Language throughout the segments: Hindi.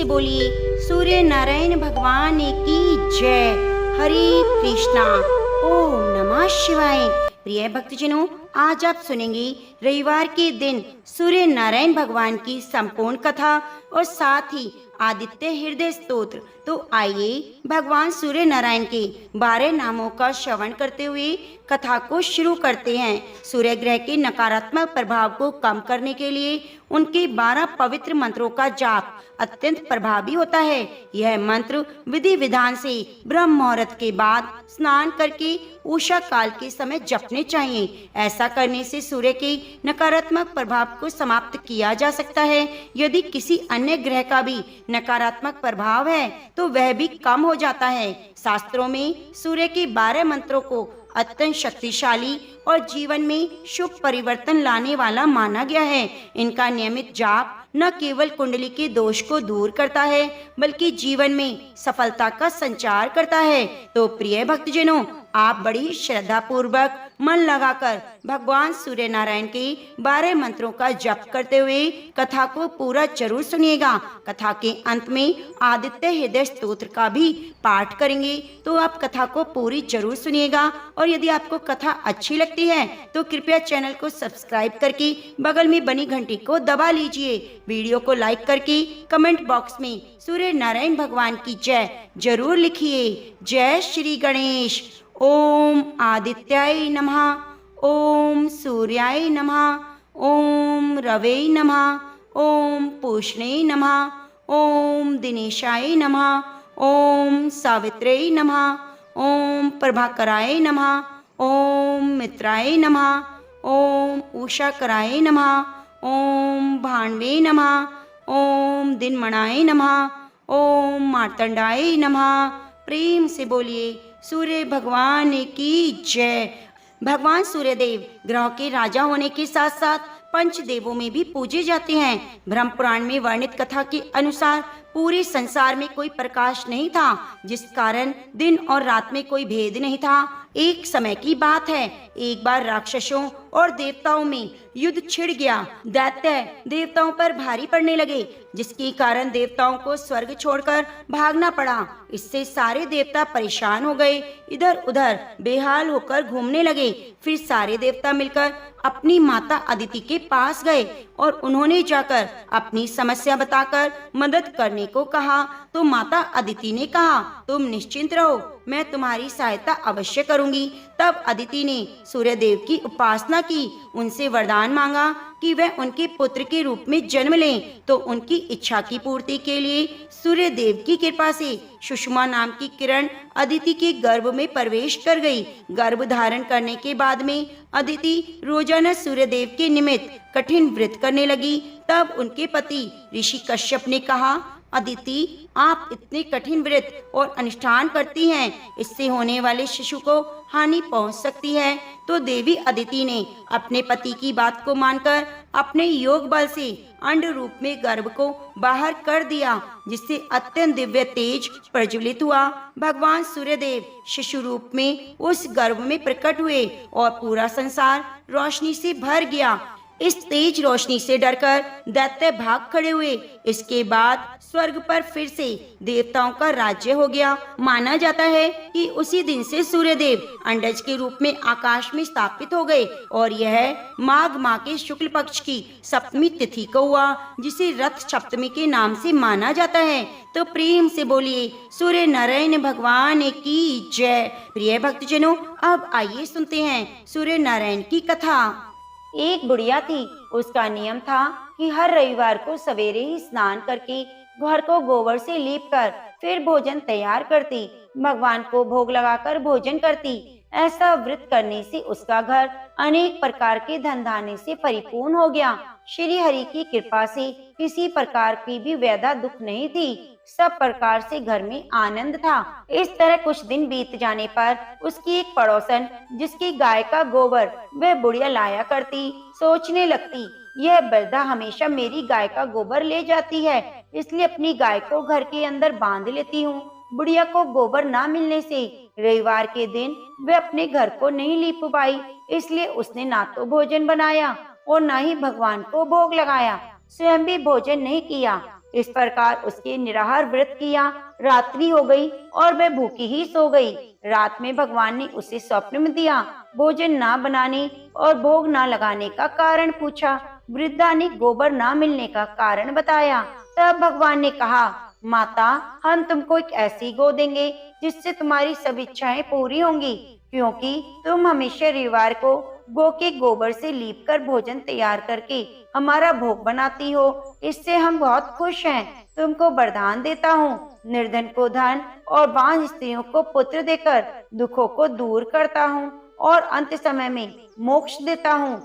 बोलिए सूर्य नारायण भगवान की जय। हरे कृष्णा। ओम नमः शिवाय। प्रिय भक्तजनों, आज आप सुनेंगे रविवार के दिन सूर्य नारायण भगवान की संपूर्ण कथा और साथ ही आदित्य हृदय स्तोत्र। तो आइए भगवान सूर्य नारायण के 12 नामों का श्रवण करते हुए कथा को शुरू करते हैं। सूर्य ग्रह के नकारात्मक प्रभाव को कम करने के लिए उनके 12 पवित्र मंत्रों का जाप अत्यंत प्रभावी होता है। यह मंत्र विधि विधान से ब्रह्म मुहूर्त के बाद स्नान करके उषा काल के समय जपने चाहिए। ऐसा करने से सूर्य के नकारात्मक प्रभाव को समाप्त किया जा सकता है। यदि किसी अन्य ग्रह का भी नकारात्मक प्रभाव है तो वह भी कम हो जाता है। शास्त्रों में सूर्य के 12 मंत्रों को अत्यंत शक्तिशाली और जीवन में शुभ परिवर्तन लाने वाला माना गया है। इनका नियमित जाप न केवल कुंडली के दोष को दूर करता है बल्कि जीवन में सफलता का संचार करता है। तो प्रिय भक्तजनों, आप बड़ी श्रद्धा पूर्वक मन लगाकर भगवान सूर्य नारायण के 12 मंत्रों का जप करते हुए कथा को पूरा जरूर सुनिएगा। कथा के अंत में आदित्य हृदय स्तोत्र का भी पाठ करेंगे, तो आप कथा को पूरी जरूर सुनिएगा। और यदि आपको कथा अच्छी लगती है तो कृपया चैनल को सब्सक्राइब करके बगल में बनी घंटी को दबा लीजिए। वीडियो को लाइक करके कमेंट बॉक्स में सूर्य नारायण भगवान की जय जरूर लिखिए। जय श्री गणेश। ओम आदित्याय नमः। ओम सूर्याय नमः। ओम रवे नमः। ओम पूष्णे नमः। ओम दिनेशाय नमः। ओम सावित्रे नमः। ओम प्रभाकराय नमः। ओम मित्राय नमः। ओम उषाकराय नमः। ओम भाण्वे नमः। ओम दिनमणाय नमः। ओम मार्तंडाय नमः। प्रेम से बोलिए सूर्य भगवान की जय। भगवान सूर्यदेव ग्रहों के राजा होने के साथ साथ पंच देवों में भी पूजे जाते हैं। ब्रह्म पुराण में वर्णित कथा के अनुसार पूरे संसार में कोई प्रकाश नहीं था, जिस कारण दिन और रात में कोई भेद नहीं था। एक समय की बात है, एक बार राक्षसों और देवताओं में युद्ध छिड़ गया। दैत्य देवताओं पर भारी पड़ने लगे, जिसके कारण देवताओं को स्वर्ग छोड़कर भागना पड़ा। इससे सारे देवता परेशान हो गए, इधर उधर बेहाल होकर घूमने लगे। फिर सारे देवता मिलकर अपनी माता अदिति के पास गए और उन्होंने जाकर अपनी समस्या बताकर मदद करने को कहा। तो माता अदिति ने कहा, तुम निश्चिंत रहो, मैं तुम्हारी सहायता अवश्य करूंगी। तब अदिति ने सूर्यदेव की उपासना की, उनसे वरदान मांगा कि वह उनके पुत्र के रूप में जन्म लें। तो उनकी इच्छा की पूर्ति के लिए सूर्यदेव की कृपा से सुषमा नाम की किरण अदिति के गर्भ में प्रवेश कर गई। गर्भ धारण करने के बाद में अदिति रोजाना सूर्यदेव के निमित्त कठिन व्रत करने लगी। तब उनके पति ऋषि कश्यप ने कहा, अदिति, आप इतने कठिन व्रत और अनुष्ठान करती हैं, इससे होने वाले शिशु को हानि पहुंच सकती है। तो देवी अदिति ने अपने पति की बात को मानकर अपने योग बल से अंड रूप में गर्भ को बाहर कर दिया, जिससे अत्यंत दिव्य तेज प्रज्वलित हुआ। भगवान सूर्यदेव शिशु रूप में उस गर्भ में प्रकट हुए और पूरा संसार रोशनी से भर गया। इस तेज रोशनी से डरकर दैत्य भाग खड़े हुए। इसके बाद स्वर्ग पर फिर से देवताओं का राज्य हो गया। माना जाता है कि उसी दिन से सूर्यदेव अंडज के रूप में आकाश में स्थापित हो गए और यह माघ माह के शुक्ल पक्ष की सप्तमी तिथि को हुआ, जिसे रथ सप्तमी के नाम से माना जाता है। तो प्रेम से बोलिए सूर्य नारायण भगवान की जय। प्रिय भक्तजनों, अब आइए सुनते हैं सूर्य नारायण की कथा। एक बुढ़िया थी, उसका नियम था कि हर रविवार को सवेरे ही स्नान करके घर को गोबर से लीपकर फिर भोजन तैयार करती, भगवान को भोग लगाकर भोजन करती। ऐसा व्रत करने से उसका घर अनेक प्रकार के धन धान्य से परिपूर्ण हो गया। श्री हरि की कृपा से किसी प्रकार की भी व्यथा दुख नहीं थी, सब प्रकार से घर में आनंद था। इस तरह कुछ दिन बीत जाने पर उसकी एक पड़ोसन, जिसकी गाय का गोबर वह बुढ़िया लाया करती, सोचने लगती, यह वृद्धा हमेशा मेरी गाय का गोबर ले जाती है, इसलिए अपनी गाय को घर के अंदर बांध लेती हूँ। बुढ़िया को गोबर ना मिलने से रविवार के दिन वह अपने घर को नहीं लीप पाई, इसलिए उसने ना तो भोजन बनाया और ना ही भगवान को भोग लगाया, स्वयं भी भोजन नहीं किया। इस प्रकार उसके निराहार व्रत किया। रात्रि हो गई और वह भूखी ही सो गई। रात में भगवान ने उसे स्वप्न में दिया, भोजन ना बनाने और भोग ना लगाने का कारण पूछा। वृद्धा ने गोबर ना मिलने का कारण बताया। तब भगवान ने कहा, माता, हम तुमको एक ऐसी गौ देंगे जिससे तुम्हारी सब इच्छाएं पूरी होंगी, क्योंकि तुम हमेशा रविवार को गौ के गोबर से लीप कर भोजन तैयार करके हमारा भोग बनाती हो। इससे हम बहुत खुश हैं। तुमको वरदान देता हूँ, निर्धन को धन और बांझ स्त्रियों को पुत्र देकर दुखों को दूर करता हूँ और अंत समय में मोक्ष देता हूँ।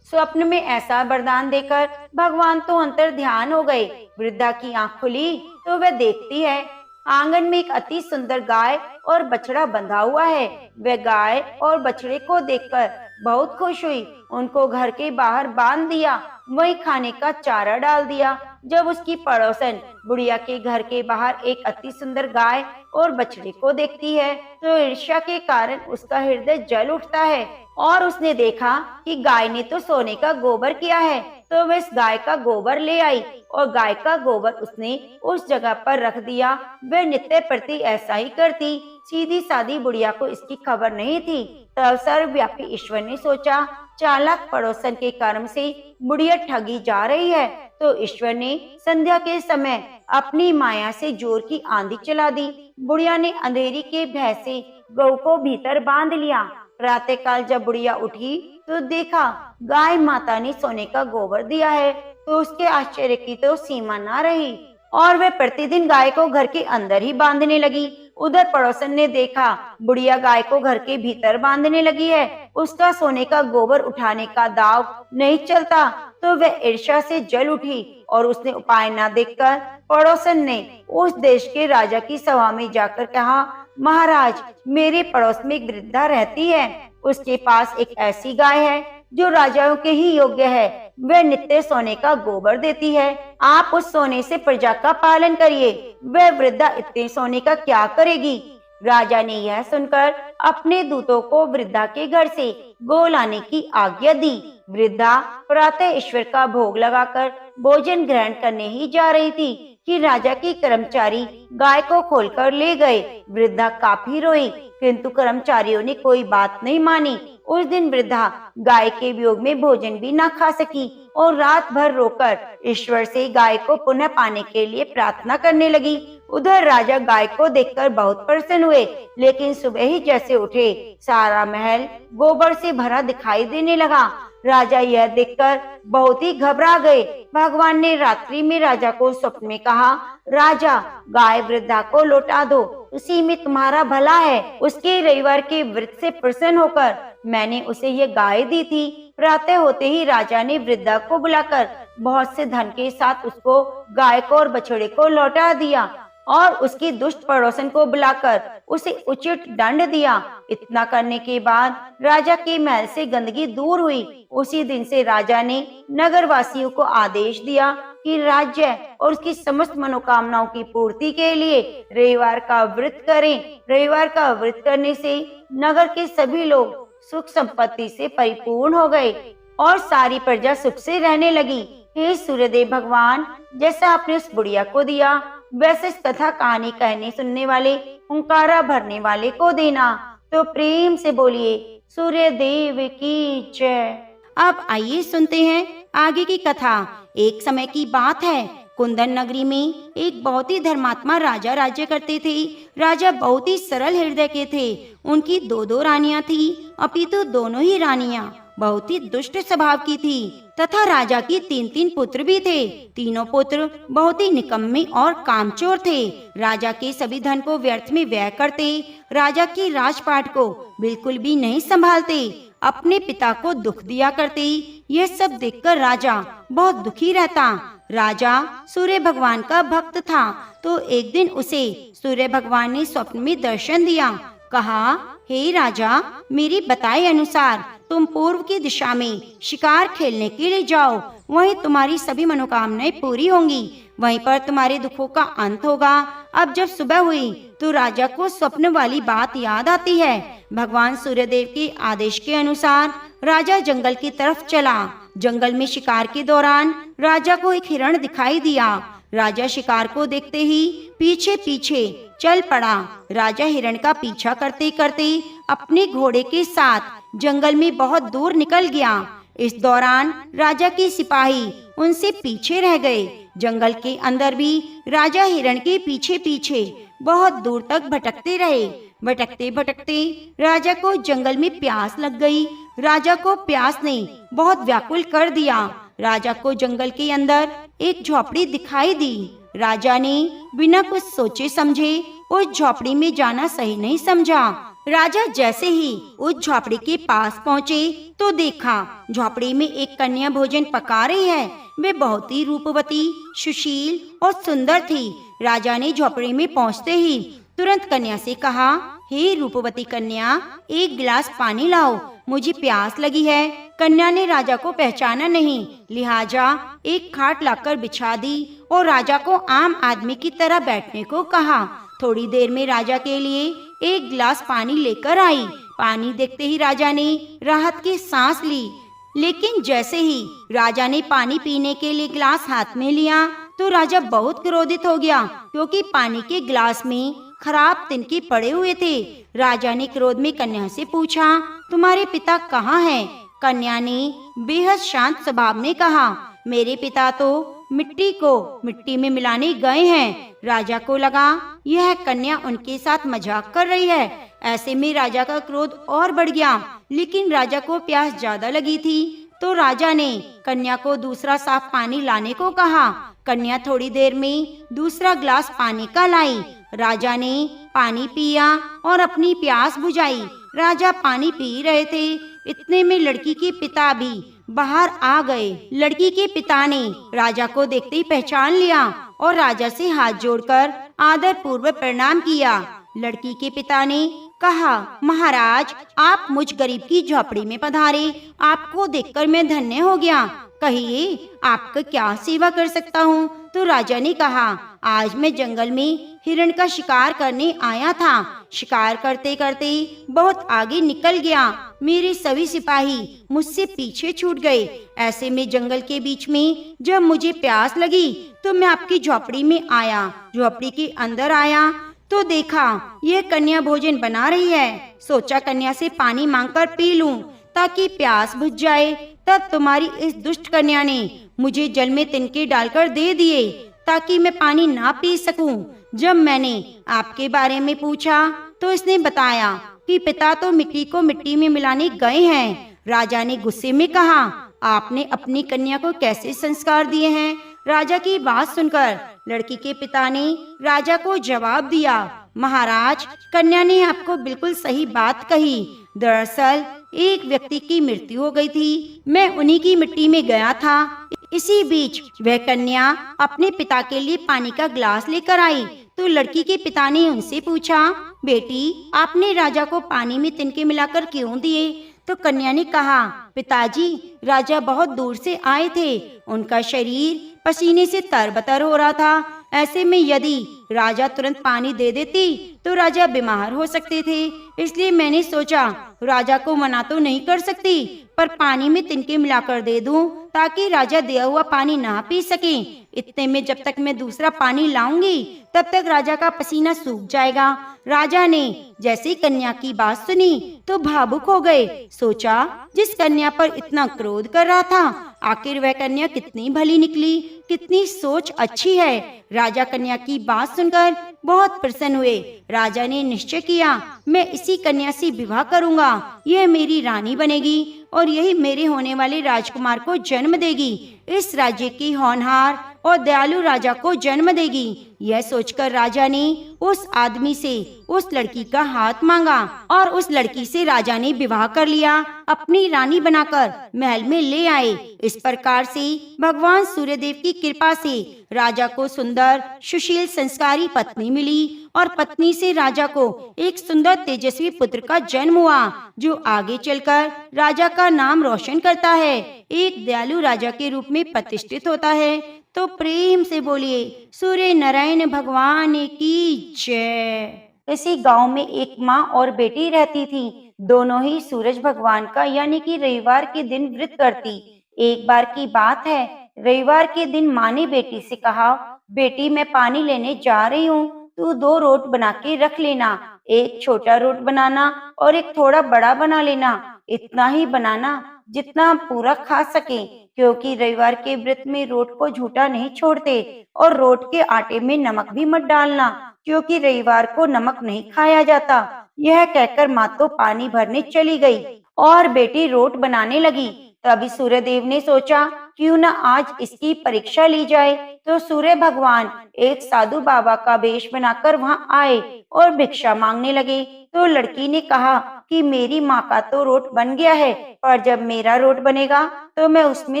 स्वप्न में ऐसा वरदान देकर भगवान तो अंतर ध्यान हो गए। वृद्धा की आंख खुली तो वह देखती है, आंगन में एक अति सुंदर गाय और बछड़ा बंधा हुआ है। वह गाय और बछड़े को देखकर बहुत खुश हुई, उनको घर के बाहर बांध दिया, वहीं खाने का चारा डाल दिया। जब उसकी पड़ोसन बुढ़िया के घर के बाहर एक अति सुंदर गाय और बछड़े को देखती है तो ईर्ष्या के कारण उसका हृदय जल उठता है और उसने देखा कि गाय ने तो सोने का गोबर किया है, तो वह इस गाय का गोबर ले आई और गाय का गोबर उसने उस जगह पर रख दिया। वह नित्य प्रति ऐसा ही करती। सीधी सादी बुढ़िया को इसकी खबर नहीं थी। तब सर्वव्यापी ईश्वर ने सोचा, चालाक पड़ोसन के कर्म से बुढ़िया ठगी जा रही है, तो ईश्वर ने संध्या के समय अपनी माया से जोर की आंधी चला दी। बुढ़िया ने अंधेरी के भय से गौ को भीतर बांध लिया। प्रातः काल जब बुढ़िया उठी तो देखा गाय माता ने सोने का गोबर दिया है, तो उसके आश्चर्य की तो सीमा न रही और वह प्रतिदिन गाय को घर के अंदर ही बांधने लगी। उधर पड़ोसन ने देखा बुढ़िया गाय को घर के भीतर बांधने लगी है, उसका सोने का गोबर उठाने का दाव नहीं चलता, तो वह ईर्ष्या से जल उठी और उसने उपाय न देखकर पड़ोसन ने उस देश के राजा की सभा में जाकर कहा, महाराज, मेरे पड़ोस में एक वृद्धा रहती है, उसके पास एक ऐसी गाय है जो राजाओं के ही योग्य है, वह नित्य सोने का गोबर देती है, आप उस सोने से प्रजा का पालन करिए, वह वृद्धा इतने सोने का क्या करेगी। राजा ने यह सुनकर अपने दूतों को वृद्धा के घर से गौ लाने की आज्ञा दी। वृद्धा प्रातः ईश्वर का भोग लगाकर भोजन ग्रहण करने ही जा रही थी कि राजा के कर्मचारी गाय को खोलकर ले गए। वृद्धा काफी रोई, किंतु कर्मचारियों ने कोई बात नहीं मानी। उस दिन वृद्धा गाय के वियोग में भोजन भी न खा सकी और रात भर रोकर ईश्वर से गाय को पुनः पाने के लिए प्रार्थना करने लगी। उधर राजा गाय को देखकर बहुत प्रसन्न हुए, लेकिन सुबह ही जैसे उठे सारा महल गोबर से भरा दिखाई देने लगा। राजा यह देखकर बहुत ही घबरा गए। भगवान ने रात्रि में राजा को स्वप्न में कहा, राजा, गाय वृद्धा को लौटा दो, उसी में तुम्हारा भला है। उसके रविवार के व्रत से प्रसन्न होकर मैंने उसे ये गाय दी थी। प्रातः होते ही राजा ने वृद्धा को बुलाकर बहुत से धन के साथ उसको गाय को और बछड़े को लौटा दिया और उसकी दुष्ट पड़ोसन को बुलाकर उसे उचित दंड दिया। इतना करने के बाद राजा के महल से गंदगी दूर हुई। उसी दिन से राजा ने नगर वासियों को आदेश दिया कि राज्य और उसकी समस्त मनोकामनाओं की पूर्ति के लिए रविवार का व्रत करें। रविवार का व्रत करने से नगर के सभी लोग सुख संपत्ति से परिपूर्ण हो गए और सारी प्रजा सुख से रहने लगी। हे सूर्यदेव भगवान, जैसा आपने उस बुढ़िया को दिया, वैसे इस कथा कहानी कहने सुनने वाले हुंकारा भरने वाले को देना। तो प्रेम से बोलिए सूर्य देव की जय। अब आइए सुनते हैं आगे की कथा। एक समय की बात है, कुंदन नगरी में एक बहुत ही धर्मात्मा राजा राज्य करते थे। राजा बहुत ही सरल हृदय के थे। उनकी दो रानियां थी, अपितु दोनों ही रानियां बहुत ही दुष्ट स्वभाव की थी तथा राजा की 3 पुत्र भी थे। तीनों पुत्र बहुत ही निकम्मे और कामचोर थे। राजा के सभी धन को व्यर्थ में व्यय करते, राजा की राजपाट को बिल्कुल भी नहीं संभालते, अपने पिता को दुख दिया करते। यह सब देखकर राजा बहुत दुखी रहता। राजा सूर्य भगवान का भक्त था, तो एक दिन उसे सूर्य भगवान ने स्वप्न में दर्शन दिया। कहा, हे राजा, मेरी बताए अनुसार तुम पूर्व की दिशा में शिकार खेलने के लिए जाओ, वहीं तुम्हारी सभी मनोकामनाएं पूरी होंगी, वहीं पर तुम्हारे दुखों का अंत होगा। अब जब सुबह हुई तो राजा को स्वप्न वाली बात याद आती है। भगवान सूर्यदेव के आदेश के अनुसार राजा जंगल की तरफ चला। जंगल में शिकार के दौरान राजा को एक हिरण दिखाई दिया। राजा शिकार को देखते ही पीछे पीछे चल पड़ा। राजा हिरण का पीछा करते करते अपने घोड़े के साथ जंगल में बहुत दूर निकल गया। इस दौरान राजा के सिपाही उनसे पीछे रह गए। जंगल के अंदर भी राजा हिरण के पीछे पीछे बहुत दूर तक भटकते रहे। भटकते भटकते राजा को जंगल में प्यास लग गई। राजा को प्यास ने बहुत व्याकुल कर दिया। राजा को जंगल के अंदर एक झोपड़ी दिखाई दी। राजा ने बिना कुछ सोचे समझे उस झोपड़ी में जाना सही नहीं समझा। राजा जैसे ही उस झोपड़ी के पास पहुँचे तो देखा झोपड़ी में एक कन्या भोजन पका रही है। वे बहुत ही रूपवती, सुशील और सुंदर थी। राजा ने झोपड़ी में पहुँचते ही तुरंत कन्या से कहा, हे रूपवती कन्या, एक गिलास पानी लाओ, मुझे प्यास लगी है। कन्या ने राजा को पहचाना नहीं, लिहाजा एक खाट लाकर बिछा दी और राजा को आम आदमी की तरह बैठने को कहा। थोड़ी देर में राजा के लिए एक गिलास पानी लेकर आई। पानी देखते ही राजा ने राहत की सांस ली। लेकिन जैसे ही राजा ने पानी पीने के लिए गिलास हाथ में लिया तो राजा बहुत क्रोधित हो गया, क्योंकि पानी के गिलास में खराब तिनके पड़े हुए थे। राजा ने क्रोध में कन्या से पूछा, तुम्हारे पिता कहाँ हैं? कन्या ने बेहद शांत स्वभाव में कहा, मेरे पिता तो मिट्टी को मिट्टी में मिलाने गए हैं। राजा को लगा यह कन्या उनके साथ मजाक कर रही है। ऐसे में राजा का क्रोध और बढ़ गया। लेकिन राजा को प्यास ज्यादा लगी थी तो राजा ने कन्या को दूसरा साफ पानी लाने को कहा। कन्या थोड़ी देर में दूसरा गिलास पानी का लाई। राजा ने पानी पिया और अपनी प्यास बुझाई। राजा पानी पी रहे थे, इतने में लड़की के पिता भी बाहर आ गए। लड़की के पिता ने राजा को देखते ही पहचान लिया और राजा से हाथ जोड़कर आदर पूर्वक प्रणाम किया। लड़की के पिता ने कहा, महाराज, आप मुझ गरीब की झोपड़ी में पधारे, आपको देखकर मैं धन्य हो गया। कहिए आपका क्या सेवा कर सकता हूँ? तो राजा ने कहा, आज मैं जंगल में हिरण का शिकार करने आया था। शिकार करते करते बहुत आगे निकल गया। मेरे सभी सिपाही मुझसे पीछे छूट गए। ऐसे में जंगल के बीच में जब मुझे प्यास लगी तो मैं आपकी झोपड़ी में आया। झोपड़ी के अंदर आया तो देखा यह कन्या भोजन बना रही है। सोचा कन्या से पानी मांगकर पी लूं ताकि प्यास बुझ जाए। तब तुम्हारी इस दुष्ट कन्या ने मुझे जल में तिनके डालकर दे दिए ताकि मैं पानी ना पी सकूं। जब मैंने आपके बारे में पूछा तो इसने बताया कि पिता तो मिट्टी को मिट्टी में मिलाने गए हैं। राजा ने गुस्से में कहा, आपने अपनी कन्या को कैसे संस्कार दिए हैं? राजा की बात सुनकर लड़की के पिता ने राजा को जवाब दिया, महाराज, कन्या ने आपको बिल्कुल सही बात कही। दरअसल एक व्यक्ति की मृत्यु हो गई थी, मैं उन्हीं की मिट्टी में गया था। इसी बीच वह कन्या अपने पिता के लिए पानी का गिलास लेकर आई तो लड़की के पिता ने उनसे पूछा, बेटी, आपने राजा को पानी में तिनके मिलाकर क्यों दिए? तो कन्या ने कहा, पिताजी, राजा बहुत दूर से आए थे, उनका शरीर पसीने से तरबतर हो रहा था। ऐसे में यदि राजा तुरंत पानी दे देती तो राजा बीमार हो सकते थे, इसलिए मैंने सोचा राजा को मना तो नहीं कर सकती, पर पानी में तिनके मिलाकर दे दूं ताकि राजा दिया हुआ पानी ना पी सके। इतने में जब तक मैं दूसरा पानी लाऊंगी तब तक राजा का पसीना सूख जाएगा। राजा ने जैसे कन्या की बात सुनी तो भावुक हो गए। सोचा जिस कन्या पर इतना क्रोध कर रहा था, आखिर वह कन्या कितनी भली निकली, कितनी सोच अच्छी है। राजा कन्या की बात सुनकर बहुत प्रसन्न हुए। राजा ने निश्चय किया, मैं इसी कन्या से विवाह करूंगा, यह मेरी रानी बनेगी और यही मेरे होने वाले राजकुमार को जन्म देगी, इस राज्य की होनहार और दयालु राजा को जन्म देगी। यह सोचकर राजा ने उस आदमी से उस लड़की का हाथ मांगा और उस लड़की से राजा ने विवाह कर लिया, अपनी रानी बनाकर महल में ले आए। इस प्रकार से भगवान सूर्यदेव की कृपा से राजा को सुंदर, सुशील, संस्कारी पत्नी मिली और पत्नी से राजा को एक सुंदर तेजस्वी पुत्र का जन्म हुआ, जो आगे चलकर राजा का नाम रोशन करता है, एक दयालु राजा के रूप में प्रतिष्ठित होता है। तो प्रेम से बोलिए सूर्य नारायण भगवान की जय। इसी गांव में एक माँ और बेटी रहती थी। दोनों ही सूरज भगवान का यानी कि रविवार के दिन व्रत करती। एक बार की बात है, रविवार के दिन माँ ने बेटी से कहा, बेटी मैं पानी लेने जा रही हूँ, तू 2 रोट बना के रख लेना, एक छोटा रोट बनाना और एक थोड़ा बड़ा बना लेना, इतना ही बनाना जितना हम पूरा खा सकें, क्योंकि रविवार के व्रत में रोट को झूठा नहीं छोड़ते, और रोट के आटे में नमक भी मत डालना, क्योंकि रविवार को नमक नहीं खाया जाता। यह कहकर माँ तो पानी भरने चली गई और बेटी रोट बनाने लगी। तभी सूर्यदेव ने सोचा, क्यों न आज इसकी परीक्षा ली जाए। तो सूर्य भगवान एक साधु बाबा का वेश बनाकर वहाँ आए और भिक्षा मांगने लगे। तो लड़की ने कहा कि मेरी माँ का तो रोट बन गया है, पर जब मेरा रोट बनेगा तो मैं उसमें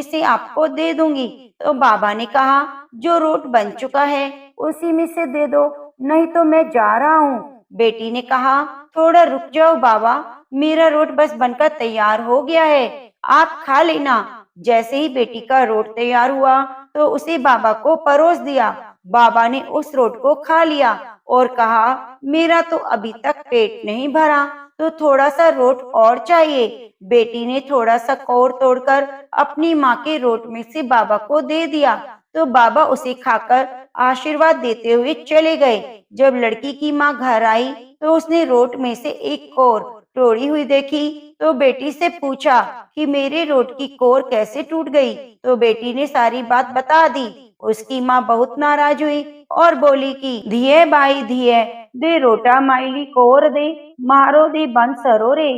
से आपको दे दूंगी। तो बाबा ने कहा, जो रोट बन चुका है उसी में से दे दो, नहीं तो मैं जा रहा हूँ। बेटी ने कहा, थोड़ा रुक जाओ बाबा, मेरा रोट बस बनकर तैयार हो गया है, आप खा लेना। जैसे ही बेटी का रोट तैयार हुआ तो उसे बाबा को परोस दिया। बाबा ने उस रोट को खा लिया और कहा, मेरा तो अभी तक पेट नहीं भरा, तो थोड़ा सा रोट और चाहिए। बेटी ने थोड़ा सा कौर तोड़कर अपनी माँ के रोट में से बाबा को दे दिया। तो बाबा उसे खाकर आशीर्वाद देते हुए चले गए। जब लड़की की माँ घर आई तो उसने रोट में से एक कौर तोड़ी हुई देखी, तो बेटी से पूछा कि मेरे रोट की कोर कैसे टूट गई। तो बेटी ने सारी बात बता दी। उसकी माँ बहुत नाराज हुई और बोली कि धिये बाई धिये, दे रोटा माइली कोर दे, मारो दे बन सरो रे।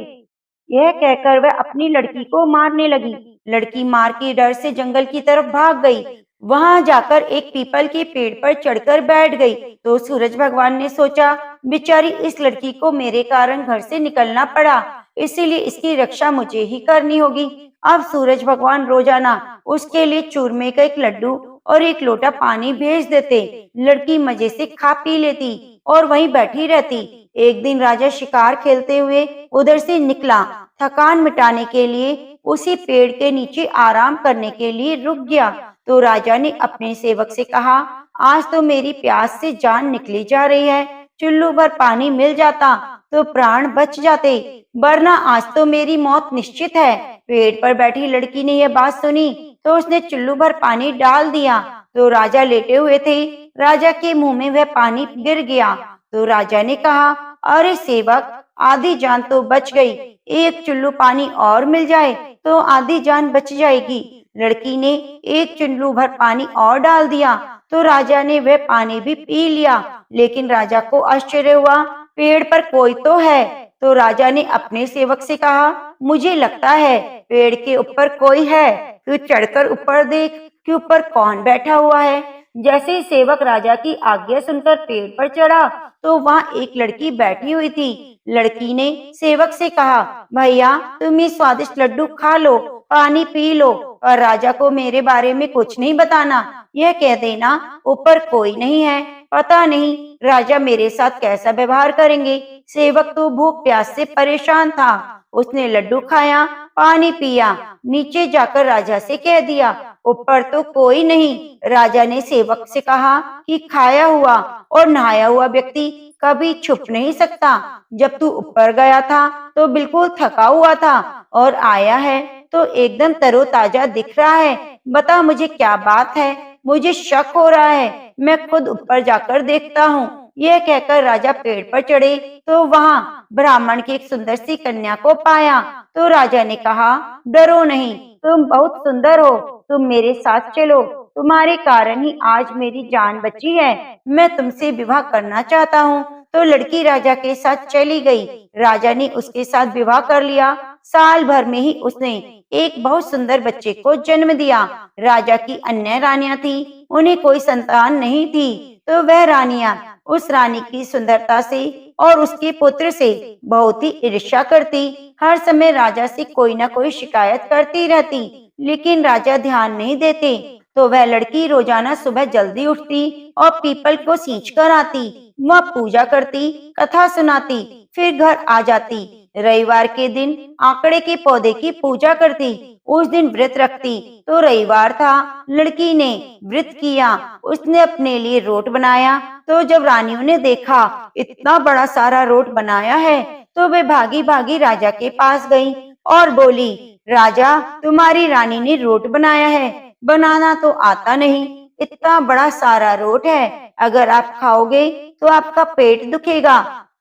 यह कहकर वह अपनी लड़की को मारने लगी। लड़की मार के डर से जंगल की तरफ भाग गई। वहां जाकर एक पीपल के पेड़ पर चढ़कर बैठ गई। तो सूरज भगवान ने सोचा, बेचारी इस लड़की को मेरे कारण घर से निकलना पड़ा, इसीलिए इसकी रक्षा मुझे ही करनी होगी। अब सूरज भगवान रोजाना उसके लिए चूरमे का एक लड्डू और एक लोटा पानी भेज देते। लड़की मजे से खा पी लेती और वहीं बैठी रहती। एक दिन राजा शिकार खेलते हुए उधर से निकला। थकान मिटाने के लिए उसी पेड़ के नीचे आराम करने के लिए रुक गया। तो राजा ने अपने सेवक से कहा, आज तो मेरी प्यास से जान निकली जा रही है, चुल्लू भर पानी मिल जाता तो प्राण बच जाते, वरना आज तो मेरी मौत निश्चित है। पेड़ पर बैठी लड़की ने यह बात सुनी तो उसने चुल्लू भर पानी डाल दिया। तो राजा लेटे हुए थे, राजा के मुंह में वह पानी गिर गया। तो राजा ने कहा, अरे सेवक, आधी जान तो बच गई, एक चुल्लू पानी और मिल जाए तो आधी जान बच जाएगी। लड़की ने एक चुल्लू भर पानी और डाल दिया तो राजा ने वह पानी भी पी लिया। लेकिन राजा को आश्चर्य हुआ, पेड़ पर कोई तो है। तो राजा ने अपने सेवक से कहा, मुझे लगता है पेड़ के ऊपर कोई है, तू चढ़कर ऊपर देख कि ऊपर कौन बैठा हुआ है। जैसे ही सेवक राजा की आज्ञा सुनकर पेड़ पर चढ़ा तो वहाँ एक लड़की बैठी हुई थी। लड़की ने सेवक से कहा, भैया तुम ये स्वादिष्ट लड्डू खा लो, पानी पी लो, और राजा को मेरे बारे में कुछ नहीं बताना। यह कह देना ऊपर कोई नहीं है, पता नहीं राजा मेरे साथ कैसा व्यवहार करेंगे। सेवक तो भूख प्यास से परेशान था। उसने लड्डू खाया, पानी पिया, नीचे जाकर राजा से कह दिया, ऊपर तो कोई नहीं। राजा ने सेवक से कहा कि खाया हुआ और नहाया हुआ व्यक्ति कभी छुप नहीं सकता। जब तू ऊपर गया था तो बिल्कुल थका हुआ था और आया है तो एकदम तरोताजा दिख रहा है। बता मुझे क्या बात है, मुझे शक हो रहा है, मैं खुद ऊपर जाकर देखता हूँ। यह कहकर राजा पेड़ पर चढ़े तो वहाँ ब्राह्मण की एक सुंदर सी कन्या को पाया। तो राजा ने कहा, डरो नहीं, तुम बहुत सुंदर हो, तुम मेरे साथ चलो, तुम्हारे कारण ही आज मेरी जान बची है, मैं तुमसे विवाह करना चाहता हूँ। तो लड़की राजा के साथ चली गई। राजा ने उसके साथ विवाह कर लिया। साल भर में ही उसने एक बहुत सुंदर बच्चे को जन्म दिया। राजा की अन्य रानियां थी, उन्हें कोई संतान नहीं थी, तो वह रानियां उस रानी की सुंदरता से और उसके पुत्र से बहुत ही ईर्ष्या करती। हर समय राजा से कोई न कोई शिकायत करती रहती, लेकिन राजा ध्यान नहीं देते। तो वह लड़की रोजाना सुबह जल्दी उठती और पीपल को सींच कर आती, वह पूजा करती, कथा सुनाती, फिर घर आ जाती। रविवार के दिन आंकड़े के पौधे की पूजा करती, उस दिन व्रत रखती। तो रविवार था, लड़की ने व्रत किया, उसने अपने लिए रोट बनाया। तो जब रानियों ने देखा इतना बड़ा सारा रोट बनाया है तो वे भागी भागी राजा के पास गई और बोली, राजा तुम्हारी रानी ने रोट बनाया है, बनाना तो आता नहीं, इतना बड़ा सारा रोट है, अगर आप खाओगे तो आपका पेट दुखेगा,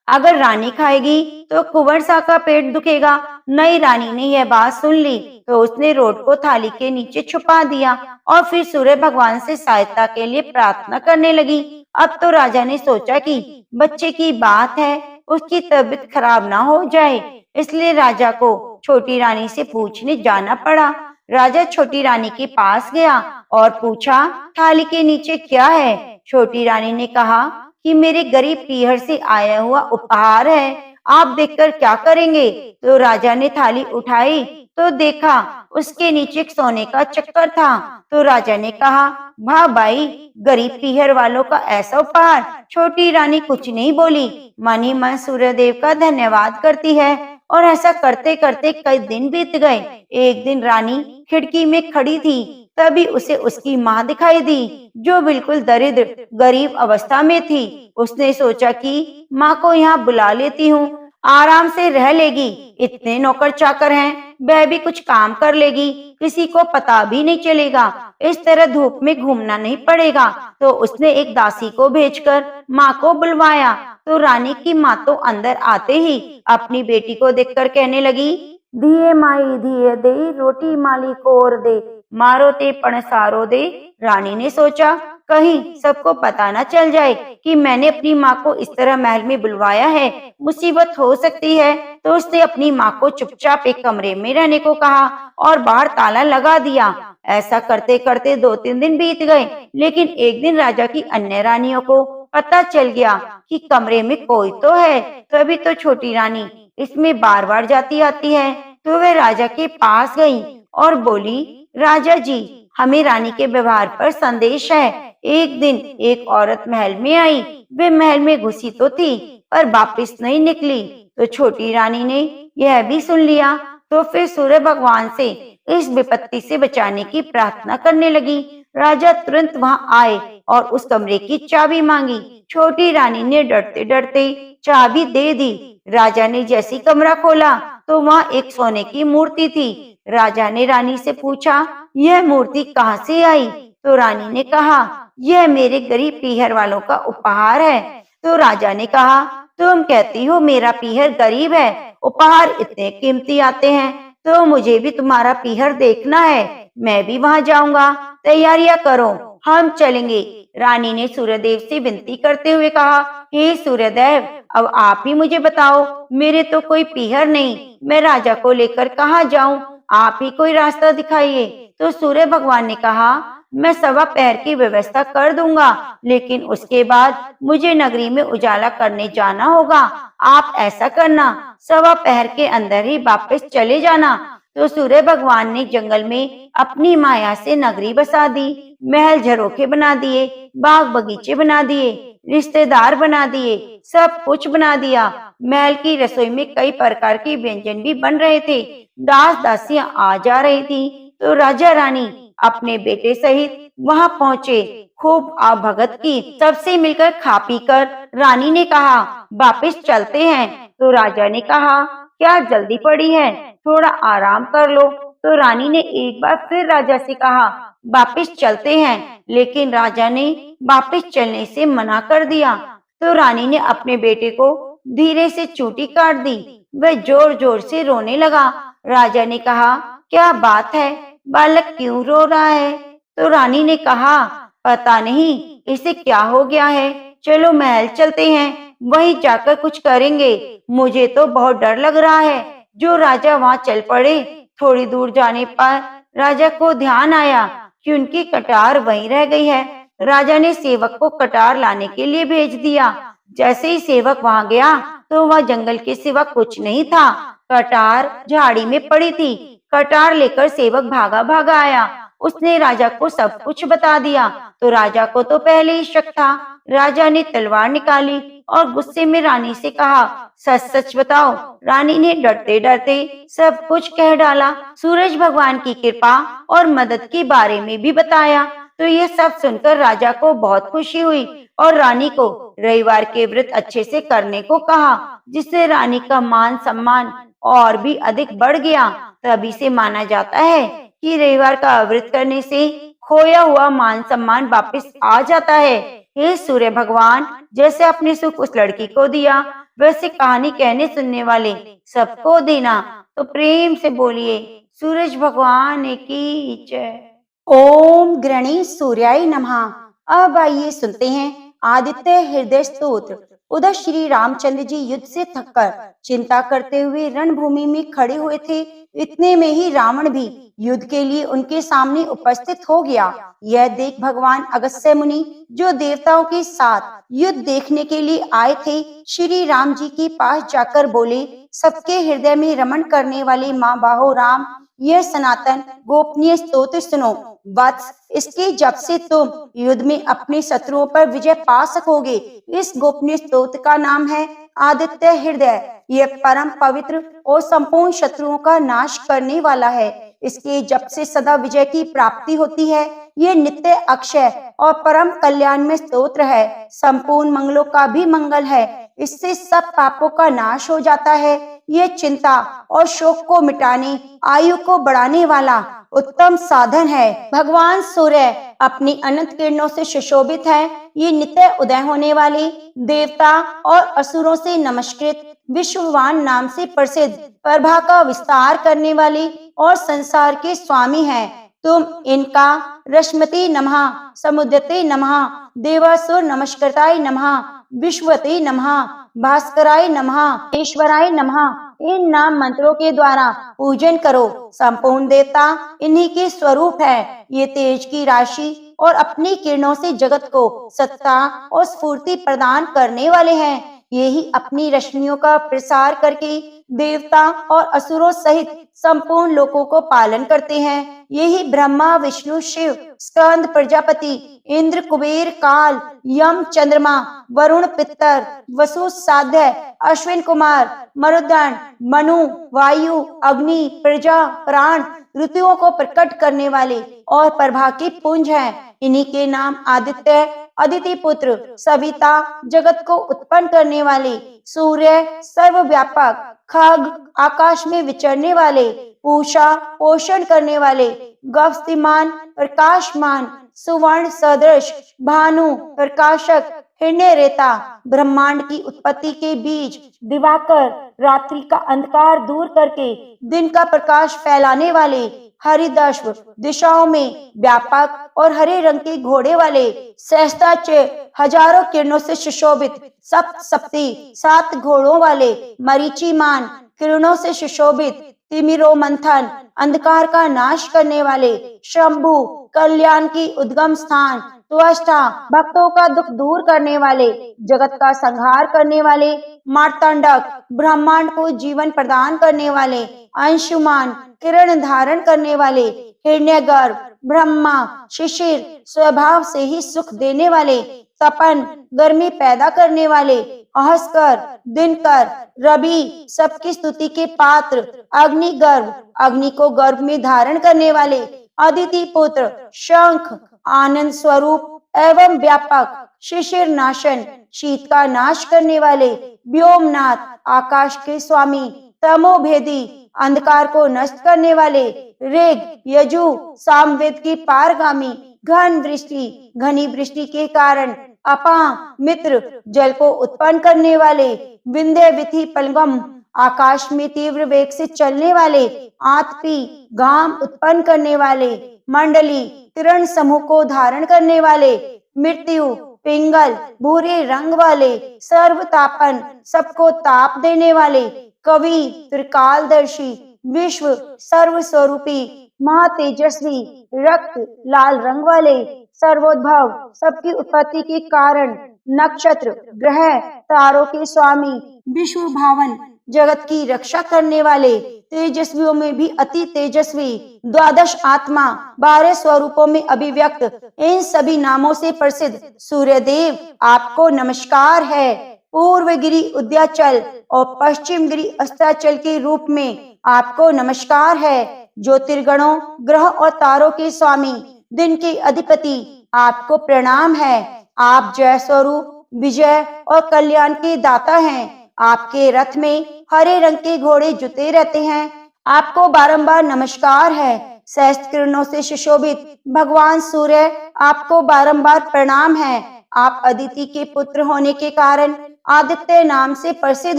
अगर रानी खाएगी तो कुंवर सा का पेट दुखेगा। नई रानी ने यह बात सुन ली तो उसने रोट को थाली के नीचे छुपा दिया और फिर सूर्य भगवान से सहायता के लिए प्रार्थना करने लगी। अब तो राजा ने सोचा कि बच्चे की बात है, उसकी तबीयत खराब ना हो जाए, इसलिए राजा को छोटी रानी से पूछने जाना पड़ा। राजा छोटी रानी के पास गया और पूछा, थाली के नीचे क्या है? छोटी रानी ने कहा कि मेरे गरीब पीहर से आया हुआ उपहार है, आप देखकर क्या करेंगे? तो राजा ने थाली उठाई तो देखा उसके नीचे एक सोने का चक्कर था। तो राजा ने कहा, वाह भाई, गरीब पीहर वालों का ऐसा उपहार। छोटी रानी कुछ नहीं बोली, मन ही मन सूर्यदेव का धन्यवाद करती है। और ऐसा करते करते कई दिन बीत गए। एक दिन रानी खिड़की में खड़ी थी, तभी उसे उसकी माँ दिखाई दी, जो बिल्कुल दरिद्र गरीब अवस्था में थी। उसने सोचा कि माँ को यहाँ बुला लेती हूँ, आराम से रह लेगी, इतने नौकर चाकर हैं, वह भी कुछ काम कर लेगी, किसी को पता भी नहीं चलेगा, इस तरह धूप में घूमना नहीं पड़ेगा। तो उसने एक दासी को भेजकर माँ को बुलवाया। तो रानी की माँ तो अंदर आते ही अपनी बेटी को देखकर कहने लगी, दिए माई दिए दे, रोटी माली कोर दे, मारो ते पण सारो दे। रानी ने सोचा कहीं सबको पता न चल जाए कि मैंने अपनी माँ को इस तरह महल में बुलवाया है, मुसीबत हो सकती है। तो उसने अपनी माँ को चुपचाप एक कमरे में रहने को कहा और बाहर ताला लगा दिया। ऐसा करते करते 2-3 दिन बीत गए, लेकिन एक दिन राजा की अन्य रानियों को पता चल गया कि कमरे में कोई तो है। तभी तो छोटी रानी इसमें बार बार जाती आती है। तो वह राजा के पास गई और बोली, राजा जी, हमें रानी के व्यवहार पर संदेश है। एक दिन एक औरत महल में आई, वे महल में घुसी तो थी पर वापस नहीं निकली। तो छोटी रानी ने यह भी सुन लिया, तो फिर सूर्य भगवान से इस विपत्ति से बचाने की प्रार्थना करने लगी। राजा तुरंत वहां आए और उस कमरे की चाबी मांगी। छोटी रानी ने डरते डरते चाबी दे दी। राजा ने जैसी कमरा खोला तो वहां एक सोने की मूर्ति थी। राजा ने रानी से पूछा, यह मूर्ति कहाँ से आई? तो रानी ने कहा, यह मेरे गरीब पीहर वालों का उपहार है। तो राजा ने कहा, तुम कहती हो मेरा पीहर गरीब है, उपहार इतने कीमती आते हैं, तो मुझे भी तुम्हारा पीहर देखना है, मैं भी वहां जाऊंगा, तैयारियां करो, हम चलेंगे। रानी ने सूर्यदेव से विनती करते हुए कहा, हे सूर्यदेव, अब आप ही मुझे बताओ, मेरे तो कोई पीहर नहीं, मैं राजा को लेकर कहाँ जाऊं, आप ही कोई रास्ता दिखाइए। तो सूर्य भगवान ने कहा, मैं 1.25 की व्यवस्था कर दूंगा, लेकिन उसके बाद मुझे नगरी में उजाला करने जाना होगा। आप ऐसा करना, 1.25 के अंदर ही वापस चले जाना। तो सूर्य भगवान ने जंगल में अपनी माया से नगरी बसा दी, महल झरोखे बना दिए, बाग बगीचे बना दिए, रिश्तेदार बना दिए, सब कुछ बना दिया। महल की रसोई में कई प्रकार के व्यंजन भी बन रहे थे, दास दासियां आ जा रही थी। तो राजा रानी अपने बेटे सहित वहां पहुंचे, खूब भगत की, सबसे मिलकर खा पी कर रानी ने कहा, वापिस चलते हैं। तो राजा ने कहा, क्या जल्दी पड़ी है, थोड़ा आराम कर लो। तो रानी ने एक बार फिर राजा से कहा, वापिस चलते हैं, लेकिन राजा ने वापिस चलने से मना कर दिया। तो रानी ने अपने बेटे को धीरे से चूटी काट दी, वह जोर जोर से रोने लगा। राजा ने कहा, क्या बात है, बालक क्यों रो रहा है? तो रानी ने कहा, पता नहीं इसे क्या हो गया है, चलो महल चलते हैं, वहीं जाकर कुछ करेंगे, मुझे तो बहुत डर लग रहा है। जो राजा वहां चल पड़े। थोड़ी दूर जाने पर राजा को ध्यान आया कि उनकी कटार वहीं रह गई है। राजा ने सेवक को कटार लाने के लिए भेज दिया। जैसे ही सेवक वहां गया तो वह जंगल के सिवा कुछ नहीं था, कटार झाड़ी में पड़ी थी। कटार लेकर सेवक भागा भागा आया, उसने राजा को सब कुछ बता दिया। तो राजा को तो पहले ही शक था। राजा ने तलवार निकाली और गुस्से में रानी से कहा, सच सच बताओ। रानी ने डरते डरते सब कुछ कह डाला, सूरज भगवान की कृपा और मदद के बारे में भी बताया। तो ये सब सुनकर राजा को बहुत खुशी हुई और रानी को रविवार के व्रत अच्छे से करने को कहा, जिससे रानी का मान सम्मान और भी अधिक बढ़ गया। तभी से माना जाता है कि रविवार का व्रत करने से खोया हुआ मान सम्मान वापस आ जाता है। हे सूर्य भगवान, जैसे अपने सुख उस लड़की को दिया, वैसे कहानी कहने सुनने वाले सबको देना। तो प्रेम से बोलिए सूरज भगवान की जय। ओम गणेश सूर्याय नमः। अब आइए सुनते हैं आदित्य हृदय स्तोत्र। उधर श्री रामचंद्र जी युद्ध से थककर चिंता करते हुए रणभूमि में खड़े हुए थे। इतने में ही रावण भी युद्ध के लिए उनके सामने उपस्थित हो गया। यह देख भगवान अगस्त्य मुनि, जो देवताओं के साथ युद्ध देखने के लिए आए थे, श्री राम जी के पास जाकर बोले, सबके हृदय में रमण करने वाले माँ बाहो राम, यह सनातन गोपनीय स्तोत्र सुनो। वत्स, इसके जप से तुम युद्ध में अपने शत्रुओं पर विजय पा सकोगे। इस गोपनीय स्तोत्र का नाम है आदित्य हृदय। यह परम पवित्र और संपूर्ण शत्रुओं का नाश करने वाला है। इसके जप से सदा विजय की प्राप्ति होती है। ये नित्य अक्षय और परम कल्याण में स्तोत्र है। संपूर्ण मंगलों का भी मंगल है। इससे सब पापों का नाश हो जाता है। ये चिंता और शोक को मिटाने, आयु को बढ़ाने वाला उत्तम साधन है। भगवान सूर्य अपनी अनंत किरणों से सुशोभित है। ये नित्य उदय होने वाले देवता और असुरों से नमस्कृत विश्ववान नाम से प्रसिद्ध प्रभा का विस्तार करने वाले और संसार के स्वामी हैं। तुम इनका रश्मते नमः, समुद्रते नमः, देवासुर नमस्कृताय नमः, विश्वते नमः, भास्कराय नमः, ईश्वराय नमः, इन नाम मंत्रों के द्वारा पूजन करो। संपूर्ण देवता इन्हीं के स्वरूप है। ये तेज की राशि और अपनी किरणों से जगत को सत्ता और स्फूर्ति प्रदान करने वाले हैं। यही अपनी रश्मियों का प्रसार करके देवता और असुरों सहित संपूर्ण लोकों को पालन करते हैं। यही ब्रह्मा विष्णु शिव स्कंद प्रजापति इंद्र कुबेर काल यम चंद्रमा वरुण पितर वसु साध्य अश्विन कुमार मरुदगण मनु वायु अग्नि प्रजा प्राण ऋतुओं को प्रकट करने वाले और प्रभा के पुंज हैं। इन्हीं के नाम आदित्य, अदिति पुत्र, सविता, जगत को उत्पन्न करने वाले, सूर्य सर्वव्यापक, खग आकाश में विचरने वाले, पूषा पोषण करने वाले, गवस्तिमान प्रकाशमान, सुवर्ण सदृश, भानु प्रकाशक, हिरण्य रेता, ब्रह्मांड की उत्पत्ति के बीज, दिवाकर रात्रि का अंधकार दूर करके दिन का प्रकाश फैलाने वाले, हरिदश्व दिशाओं में व्यापक और हरे रंग के घोड़े वाले, सहस्त्राचर्य हजारों किरणों से सुशोभित, सप्त सप्ती 7 घोड़ों वाले, मरीचिमान किरणों से सुशोभित, तिमिरो मंथन अंधकार का नाश करने वाले, शंभु कल्याण की उद्गम स्थान, त्वष्टा भक्तों का दुख दूर करने वाले, जगत का संहार करने वाले, मार्तंडक ब्रह्मांड को जीवन प्रदान करने वाले, अंशुमान किरण धारण करने वाले, हिरण्यगर्भ ब्रह्मा शिशिर स्वभाव से ही सुख देने वाले, तपन गर्मी पैदा करने वाले, अहस्कर दिनकर रवि सबकी स्तुति के पात्र, अग्निगर्भ अग्नि को गर्भ में धारण करने वाले, अदिति पुत्र शंख आनंद स्वरूप एवं व्यापक, शिशिर नाशन शीत का नाश करने वाले, व्योमनाथ आकाश के स्वामी, तमोभेदी अंधकार को नष्ट करने वाले, ऋग यजु सामवेद की पारगामी, घन वृष्टि घनी वृष्टि के कारण, अपा मित्र जल को उत्पन्न करने वाले, विंध्य विधि पलगम आकाश में तीव्र वेग से चलने वाले, आतपी घाम उत्पन्न करने वाले, मंडली किरण समूह को धारण करने वाले, मृत्यु पिंगल भूरे रंग वाले, सर्वतापन सबको ताप देने वाले, कवि त्रिकालदर्शी विश्व सर्वस्वरूपी, महातेजस्वी रक्त लाल रंग वाले, सर्वोद्भव सबकी उत्पत्ति के कारण, नक्षत्र ग्रह तारों के स्वामी, विश्व भावन जगत की रक्षा करने वाले, तेजस्वियों में भी अति तेजस्वी, 12 आत्मा 12 स्वरूपों में अभिव्यक्त, इन सभी नामों से प्रसिद्ध सूर्यदेव आपको नमस्कार है। पूर्व गिरी उद्याचल और पश्चिम गिरी अस्ताचल के रूप में आपको नमस्कार है। ज्योतिर्गणों ग्रह और तारों के स्वामी, दिन के अधिपति आपको प्रणाम है। आप जय स्वरूप विजय और कल्याण के दाता हैं। आपके रथ में हरे रंग के घोड़े जुते रहते हैं। आपको बारंबार नमस्कार है। सहस्त्र किरणों से सुशोभित भगवान सूर्य आपको बारंबार प्रणाम है। आप अदिति के पुत्र होने के कारण आदित्य नाम से प्रसिद्ध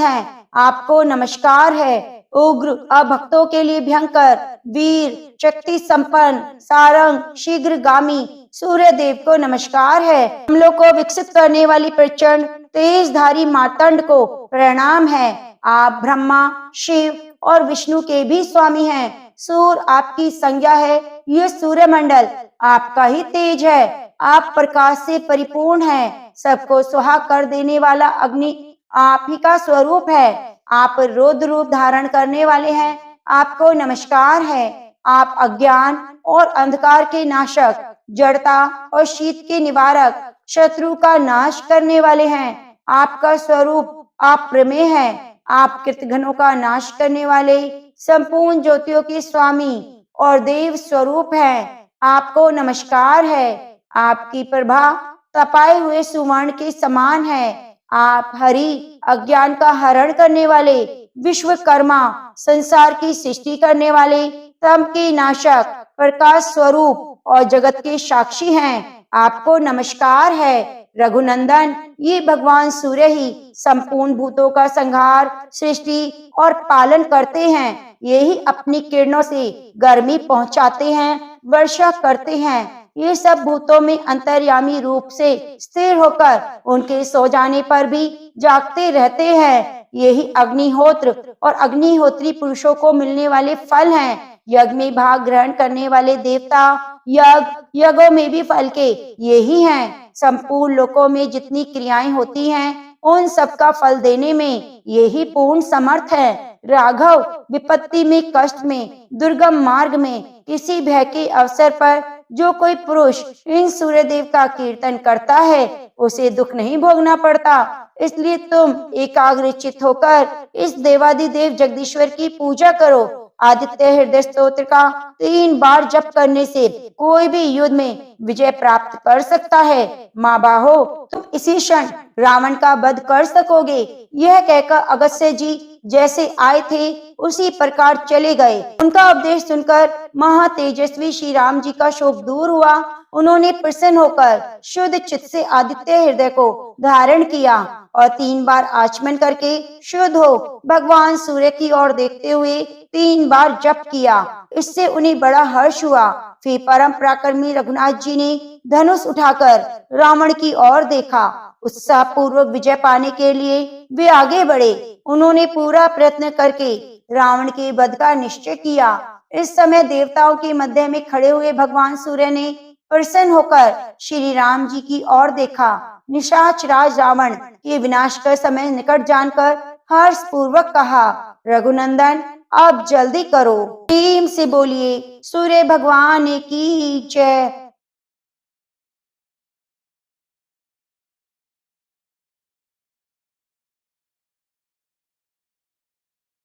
हैं। आपको नमस्कार है। उग्र अभक्तों के लिए भयंकर, वीर, शक्ति संपन्न, सारंग, शीघ्रगामी सूर्य देव को नमस्कार है। हमलों को विकसित करने वाली प्रचंड तेजधारी मार्तंड को प्रणाम है। आप ब्रह्मा, शिव और विष्णु के भी स्वामी हैं। सूर्य आपकी संज्ञा है। यह सूर्यमंडल आपका ही तेज है। आप प्रकाश से परिपूर्ण हैं। सबको सुहा कर देने वाला अग्नि आप ही का स्वरूप है। आप रौद्र रूप धारण करने वाले हैं। आपको नमस्कार है। आप अज्ञान और अंधकार के नाशक, जड़ता और शीत के निवारक, शत्रु का नाश करने वाले हैं। आपका स्वरूप आप प्रमेय है। आप कृतघ्नों का नाश करने वाले, संपूर्ण ज्योतियों के स्वामी और देव स्वरूप हैं। आपको नमस्कार है। आपकी प्रभा तपाए हुए सुवर्ण के समान है। आप हरि, अज्ञान का हरण करने वाले, विश्वकर्मा, संसार की सृष्टि करने वाले, तम के नाशक, प्रकाश स्वरूप और जगत के साक्षी हैं। आपको नमस्कार है। रघुनंदन, ये भगवान सूर्य ही संपूर्ण भूतों का संहार, सृष्टि और पालन करते हैं। ये ही अपनी किरणों से गर्मी पहुंचाते हैं, वर्षा करते हैं। ये सब भूतों में अंतर्यामी रूप से स्थिर होकर उनके सो जाने पर भी जागते रहते हैं। यही अग्निहोत्र और अग्निहोत्री पुरुषों को मिलने वाले फल हैं। यज्ञ में भाग ग्रहण करने वाले देवता यज्ञों में भी फल के यही हैं। संपूर्ण लोकों में जितनी क्रियाएं होती हैं, उन सबका फल देने में यही पूर्ण समर्थ है। राघव, विपत्ति में, कष्ट में, दुर्गम मार्ग में, किसी भय के अवसर पर जो कोई पुरुष इन सूर्य देव का कीर्तन करता है, उसे दुख नहीं भोगना पड़ता। इसलिए तुम एकाग्रचित्त होकर इस देवादिदेव जगदीश्वर की पूजा करो। आदित्य हृदय स्तोत्र का 3 बार जप करने से कोई भी युद्ध में विजय प्राप्त कर सकता है। माँ बाहो, तुम इसी क्षण रावण का वध कर सकोगे। यह कहकर अगस्त्य जी जैसे आए थे उसी प्रकार चले गए। उनका उपदेश सुनकर महातेजस्वी श्री राम जी का शोक दूर हुआ। उन्होंने प्रसन्न होकर शुद्ध चित्त से आदित्य हृदय को धारण किया और 3 बार आचमन करके शुद्ध हो भगवान सूर्य की ओर देखते हुए 3 बार जप किया। इससे उन्हें बड़ा हर्ष हुआ। फिर परम पराक्रमी रघुनाथ जी ने धनुष उठाकर रावण की ओर देखा। उत्साह पूर्वक विजय पाने के लिए वे आगे बढ़े। उन्होंने पूरा प्रयत्न करके रावण के वध का निश्चय किया। इस समय देवताओं के मध्य में खड़े हुए भगवान सूर्य ने प्रसन्न होकर श्री राम जी की ओर देखा। निशाच राज रावण के विनाश का समय निकट जानकर हर्ष पूर्वक कहा, रघुनंदन अब जल्दी करो। प्रेम से बोलिए सूर्य भगवान की जय।